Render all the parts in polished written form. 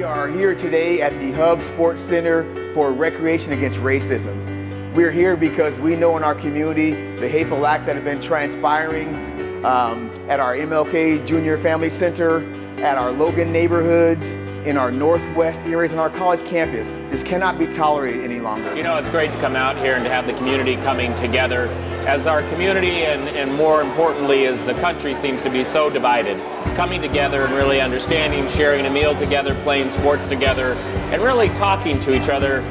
We are here today at the Hub Sports Center for Recreation Against Racism. We're here because we know in our community the hateful acts that have been transpiring at our MLK Junior Family Center, at our Logan neighborhoods, in our Northwest areas, and our college campus. This cannot be tolerated any longer. You know, it's great to come out here and to have the community coming together. As our community and more importantly as the country seems to be so divided, coming together and really understanding, sharing a meal together, playing sports together, and really talking to each other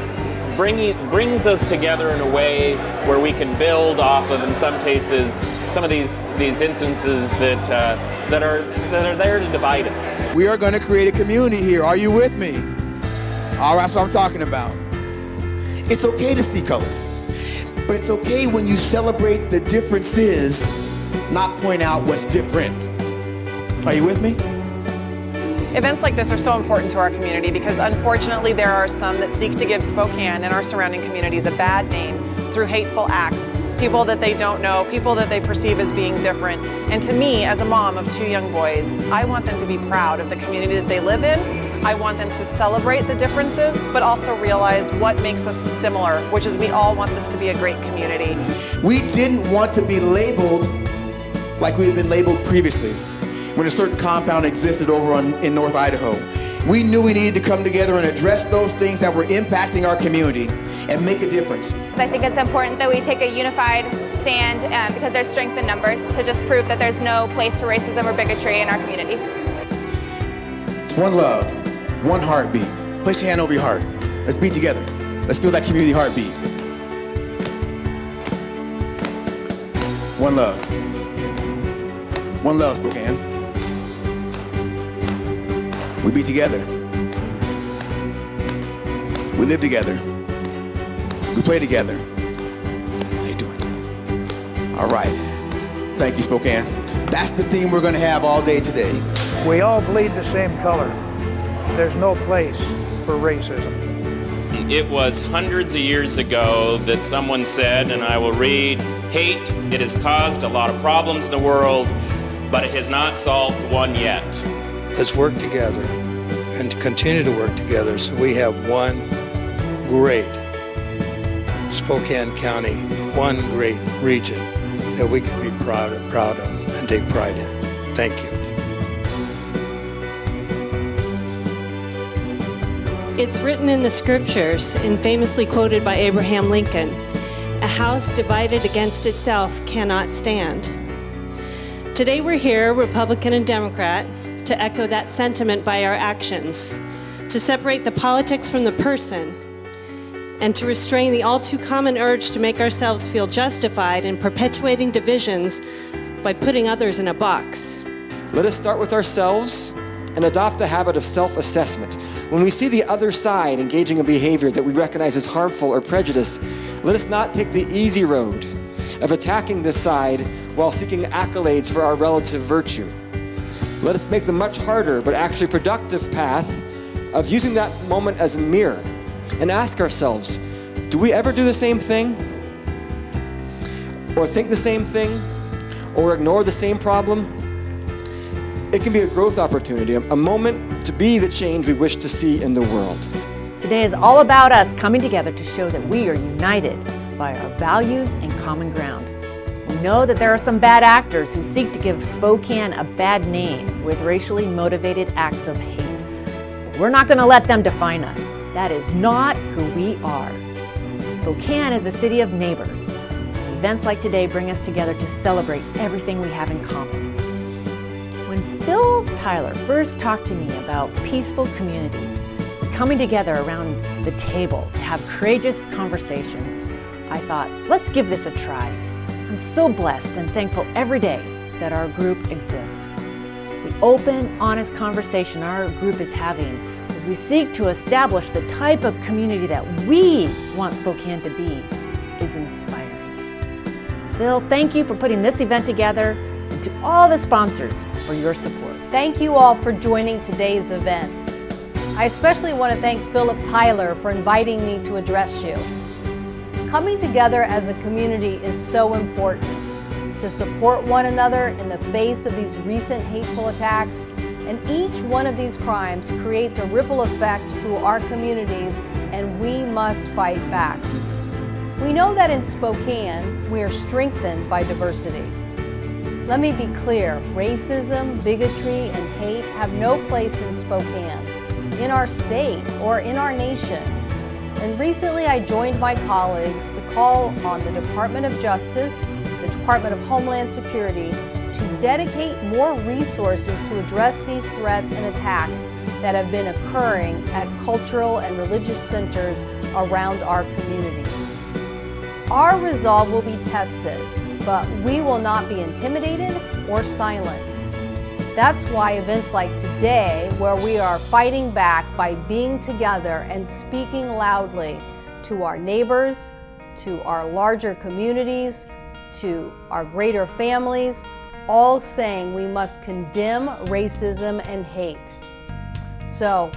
brings us together in a way where we can build off of, in some cases, some of these instances that are there to divide us. We are going to create a community here. Are you with me? All right, that's what I'm talking about. It's okay to see color, but it's okay when you celebrate the differences, not point out what's different. Are you with me? Events like this are so important to our community because unfortunately there are some that seek to give Spokane and our surrounding communities a bad name through hateful acts, people that they don't know, people that they perceive as being different. And to me, as a mom of 2 young boys, I want them to be proud of the community that they live in. I want them to celebrate the differences, but also realize what makes us similar, which is we all want this to be a great community. We didn't want to be labeled like we had been labeled previously, when a certain compound existed over in North Idaho. We knew we needed to come together and address those things that were impacting our community and make a difference. I think it's important that we take a unified stand because there's strength in numbers to just prove that there's no place for racism or bigotry in our community. It's one love, one heartbeat. Place your hand over your heart. Let's be together. Let's feel that community heartbeat. One love. One love, Spokane. We be together. We live together. We play together. How you doing? All right. Thank you, Spokane. That's the theme we're going to have all day today. We all bleed the same color. There's no place for racism. It was hundreds of years ago that someone said, and I will read, "Hate, it has caused a lot of problems in the world, but it has not solved one yet." Let's work together and continue to work together so we have one great Spokane County, one great region that we can be proud of and take pride in. Thank you. It's written in the scriptures and famously quoted by Abraham Lincoln, "A house divided against itself cannot stand." Today we're here, Republican and Democrat, to echo that sentiment by our actions, to separate the politics from the person, and to restrain the all too common urge to make ourselves feel justified in perpetuating divisions by putting others in a box. Let us start with ourselves and adopt the habit of self-assessment. When we see the other side engaging in behavior that we recognize as harmful or prejudiced, let us not take the easy road of attacking this side while seeking accolades for our relative virtue. Let us make the much harder but actually productive path of using that moment as a mirror and ask ourselves, do we ever do the same thing? Or think the same thing? Or ignore the same problem? It can be a growth opportunity, a moment to be the change we wish to see in the world. Today is all about us coming together to show that we are united by our values and common ground. We know that there are some bad actors who seek to give Spokane a bad name with racially motivated acts of hate. But we're not going to let them define us. That is not who we are. Spokane is a city of neighbors. Events like today bring us together to celebrate everything we have in common. When Phil Tyler first talked to me about peaceful communities, coming together around the table to have courageous conversations, I thought, let's give this a try. I'm so blessed and thankful every day that our group exists. The open, honest conversation our group is having as we seek to establish the type of community that we want Spokane to be is inspiring. Phil, thank you for putting this event together, and to all the sponsors for your support. Thank you all for joining today's event. I especially want to thank Philip Tyler for inviting me to address you. Coming together as a community is so important to support one another in the face of these recent hateful attacks And each one of these crimes creates a ripple effect through our communities, and we must fight back. We know that in Spokane, we are strengthened by diversity. Let me be clear, racism, bigotry, and hate have no place in Spokane, in our state, or in our nation. And recently I joined my colleagues to call on the Department of Justice, the Department of Homeland Security, to dedicate more resources to address these threats and attacks that have been occurring at cultural and religious centers around our communities. Our resolve will be tested, but we will not be intimidated or silenced. That's why events like today, where we are fighting back by being together and speaking loudly to our neighbors, to our larger communities, to our greater families, all saying we must condemn racism and hate. So,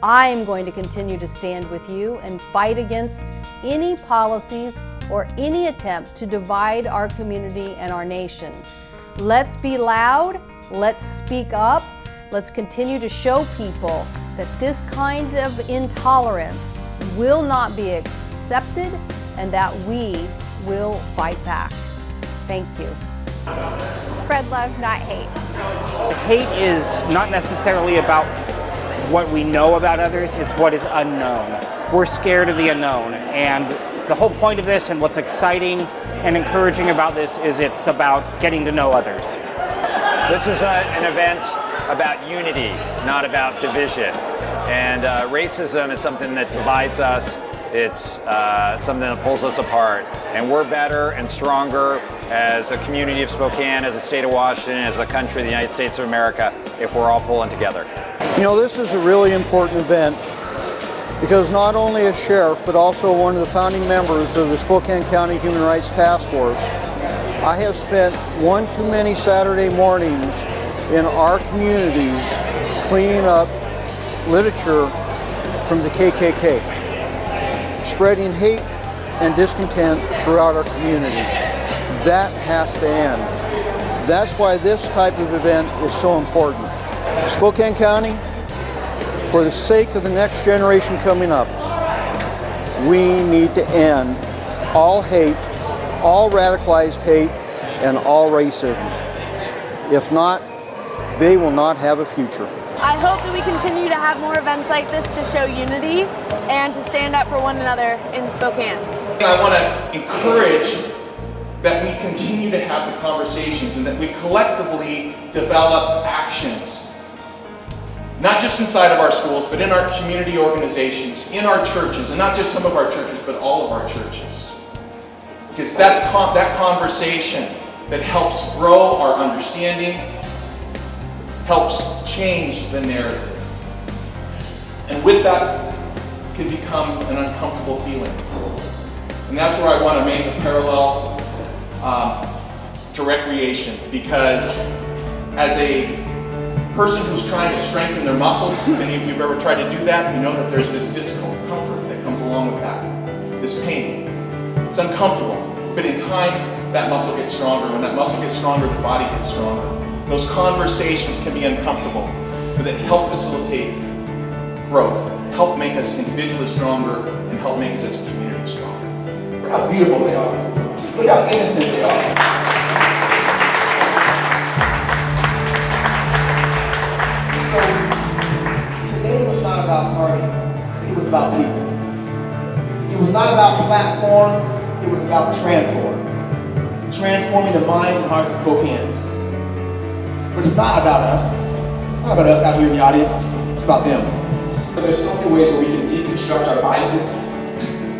I am going to continue to stand with you and fight against any policies or any attempt to divide our community and our nation. Let's be loud, let's speak up, let's continue to show people that this kind of intolerance will not be accepted and that we will fight back. Thank you. Spread love, not hate. Hate is not necessarily about what we know about others, it's what is unknown. We're scared of the unknown, and the whole point of this and what's exciting and encouraging about this is it's about getting to know others. This is an event about unity, not about division. And racism is something that divides us. It's something that pulls us apart. And we're better and stronger as a community of Spokane, as a state of Washington, as a country of the United States of America, if we're all pulling together. You know, this is a really important event because not only as sheriff, but also one of the founding members of the Spokane County Human Rights Task Force, I have spent one too many Saturday mornings in our communities cleaning up literature from the KKK, spreading hate and discontent throughout our community. That has to end. That's why this type of event is so important. Spokane County, for the sake of the next generation coming up, we need to end all hate, all radicalized hate, and all racism. If not, they will not have a future. I hope that we continue to have more events like this to show unity and to stand up for one another in Spokane. I want to encourage that we continue to have the conversations and that we collectively develop actions. Not just inside of our schools, but in our community organizations, in our churches, and not just some of our churches, but all of our churches. Because that's that conversation that helps grow our understanding, helps change the narrative. And with that can become an uncomfortable feeling. And that's where I want to make a parallel to recreation, because as a person who's trying to strengthen their muscles, if any of you have ever tried to do that, you know that there's this discomfort that comes along with that, this pain. It's uncomfortable, but in time, that muscle gets stronger. When that muscle gets stronger, the body gets stronger. Those conversations can be uncomfortable, but they help facilitate growth, help make us individually stronger, and help make us as a community stronger. Look how beautiful they are. Look how innocent they are. So, today was not about party, it was about people. It was not about platform, it was about transform. Transforming the minds and hearts of Spokane. But it's not about us. It's not about us out here in the audience, it's about them. So there's so many ways where we can deconstruct our biases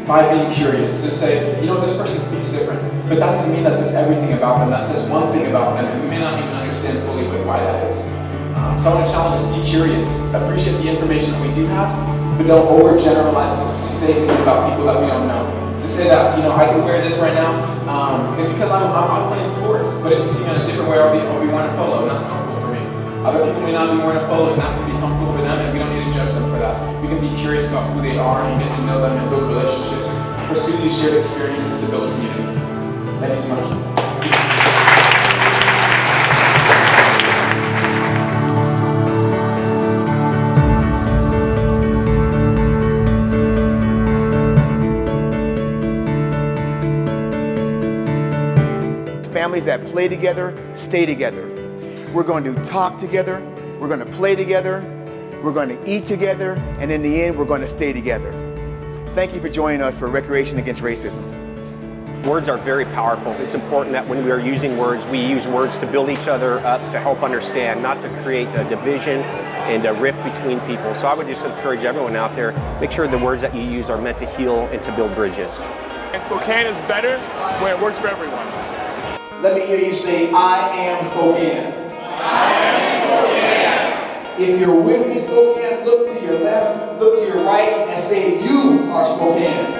by being curious. To say, you know, this person speaks different, but that doesn't mean that that's everything about them. That says one thing about them, and we may not even understand fully why that is. So I want to challenge us to be curious, appreciate the information that we do have, but don't overgeneralize to say things about people that we don't know. To say that, you know, I can wear this right now, it's because I'm playing sports, but if you see me in a different way, I'll be wearing a polo, and that's comfortable for me. Other people may not be wearing a polo, and that can be comfortable for them, and we don't need to judge them for that. We can be curious about who they are and get to know them and build relationships, pursue these shared experiences to build a community. Thank you so much. families that play together stay together. We're going to talk together, we're going to play together, we're going to eat together, and in the end, we're going to stay together. Thank you for joining us for Recreation Against Racism. Words are very powerful. It's important that when we are using words, we use words to build each other up, to help understand, not to create a division and a rift between people. So I would just encourage everyone out there, make sure the words that you use are meant to heal and to build bridges. And Spokane is better when it works for everyone. Let me hear you say, I am Spokane. I am Spokane. If you're with me, Spokane, look to your left, look to your right, and say, you are Spokane.